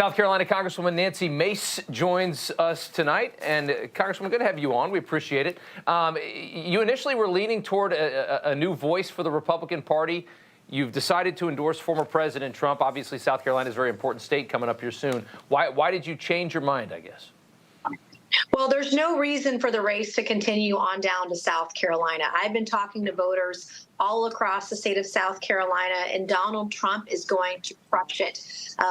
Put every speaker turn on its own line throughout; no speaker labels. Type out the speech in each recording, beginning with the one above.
South Carolina Congresswoman Nancy Mace joins us tonight. And Congresswoman, good to have you on. We appreciate it. You initially were leaning toward a new voice for the Republican Party. You've decided to endorse former President Trump. Obviously, South Carolina is a very important state coming up here soon. Why did you change your mind, I guess?
Well, there's no reason for the race to continue on down to South Carolina. I've been talking to voters all across the state of South Carolina, and Donald Trump is going to crush it.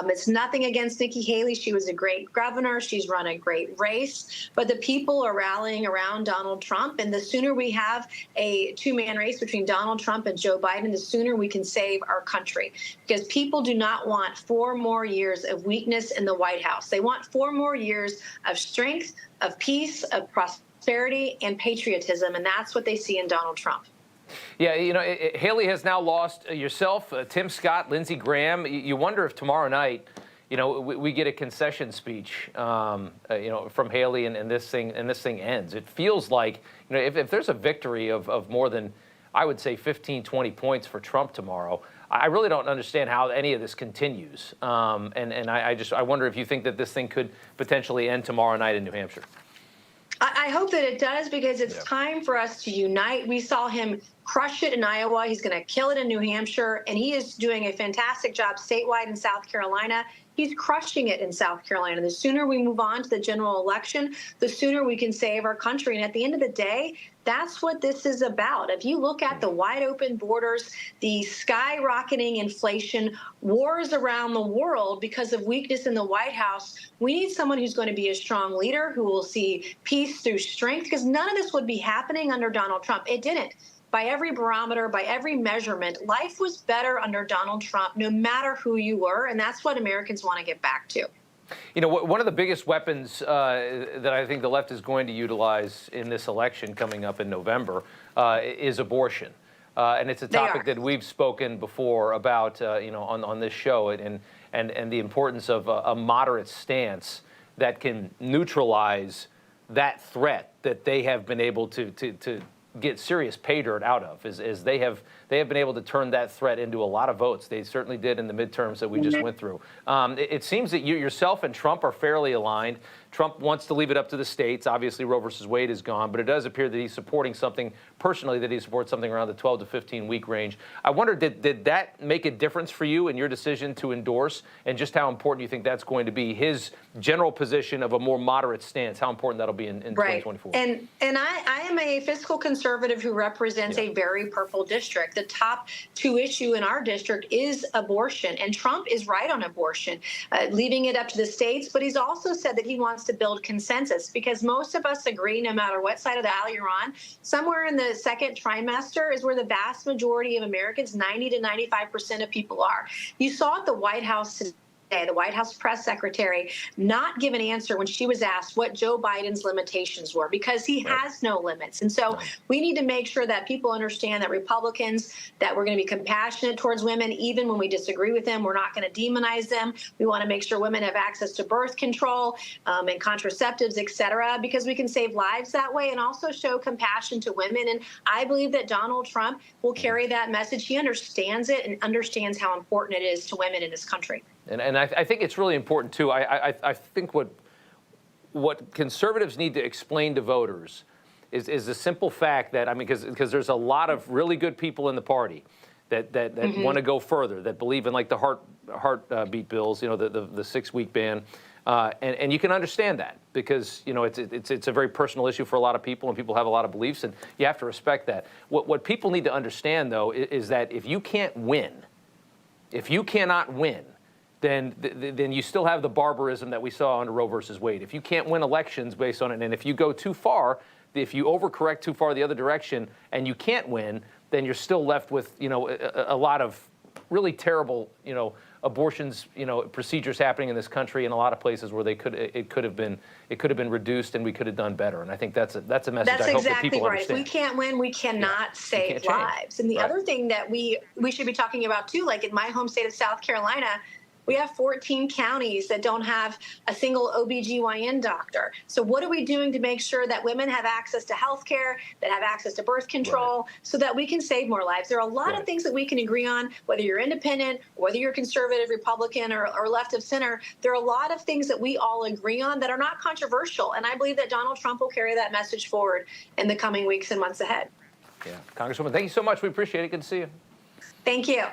It's nothing against Nikki Haley. She was a great governor. She's run a great race. But the people are rallying around Donald Trump, and the sooner we have a two-man race between Donald Trump and Joe Biden, the sooner we can save our country. Because people do not want 4 more years of weakness in the White House. They want 4 more years of strength, of peace, of prosperity, and patriotism, and that's what they see in Donald Trump.
Yeah, you know, Haley has now lost yourself, Tim Scott, Lindsey Graham. You wonder if tomorrow night, you know, we get a concession speech, you know, from Haley, and this thing ends. It feels like, you know, if there's a victory of more than, I would say, 15, 20 points for Trump tomorrow, I really don't understand how any of this continues. I wonder if you think that this thing could potentially end tomorrow night in New Hampshire.
I hope that it does, because it's time for us to unite. We saw him crush it in Iowa. He's going to kill it in New Hampshire, and he is doing a fantastic job statewide in South Carolina. He's crushing it in South Carolina. The sooner we move on to the general election, the sooner we can save our country. And at the end of the day, that's what this is about. If you look at the wide open borders, the skyrocketing inflation, wars around the world because of weakness in the White House, we need someone who's going to be a strong leader, who will see peace through strength, because none of this would be happening under Donald Trump. It didn't. By every barometer, by every measurement, life was better under Donald Trump, no matter who you were, and that's what Americans want to get back to.
You know, one of the biggest weapons that I think the left is going to utilize in this election coming up in November is abortion. And it's a topic that we've spoken before about, you know, on this show, and the importance of a moderate stance that can neutralize that threat that they have been able to get serious pay dirt out of, is they have been able to turn that threat into a lot of votes. They certainly did in the midterms that we just went through. It seems that you yourself and Trump are fairly aligned. Trump wants to leave it up to the states. Obviously, Roe versus Wade is gone, but it does appear that he's supporting something personally, that he supports something around the 12 to 15 week range. I wonder, did that make a difference for you in your decision to endorse, and just how important you think that's going to be, his general position of a more moderate stance, how important that'll be in 2024?
And I am a fiscal conservative who represents a very purple district. The top 2 issue in our district is abortion, and Trump is right on abortion, leaving it up to the states. But he's also said that he wants to build consensus, because most of us agree, no matter what side of the aisle you're on, somewhere in the second trimester is where the vast majority of Americans, 90 to 95% of people, are. You saw at the White House today, the White House press secretary not give an answer when she was asked what Joe Biden's limitations were, because he has no limits. And so we need to make sure that people understand that Republicans, that we're going to be compassionate towards women, even when we disagree with them. We're not going to demonize them. We want to make sure women have access to birth control and contraceptives, et cetera, because we can save lives that way, and also show compassion to women. And I believe that Donald Trump will carry that message. He understands it and understands how important it is to women in this country.
And I think it's really important, too. I think what conservatives need to explain to voters is the simple fact that, I mean, because there's a lot of really good people in the party that want to go further, that believe in, like, the heartbeat bills, you know, the 6-week ban. And you can understand that, because, you know, it's a very personal issue for a lot of people, and people have a lot of beliefs, and you have to respect that. What people need to understand, though, is that if you can't win, if you cannot win, then you still have the barbarism that we saw under Roe versus Wade. If you can't win elections based on it, and if you go too far, if you overcorrect too far the other direction and you can't win, then you're still left with, you know, a lot of really terrible, you know, abortions, you know, procedures happening in this country in a lot of places where it could have been reduced, and we could have done better. And I think that's a message.
That's
I hope that
exactly
people
right.
understand.
If we can't win, we cannot save lives. And the other thing that we should be talking about too, like in my home state of South Carolina, We have 14 counties that don't have a single OBGYN doctor. So what are we doing to make sure that women have access to health care, that have access to birth control, so that we can save more lives? There are a lot of things that we can agree on, whether you're independent, whether you're conservative, Republican, or left of center. There are a lot of things that we all agree on that are not controversial. And I believe that Donald Trump will carry that message forward in the coming weeks and months ahead.
Yeah. Congresswoman, thank you so much. We appreciate it. Good to see you.
Thank you.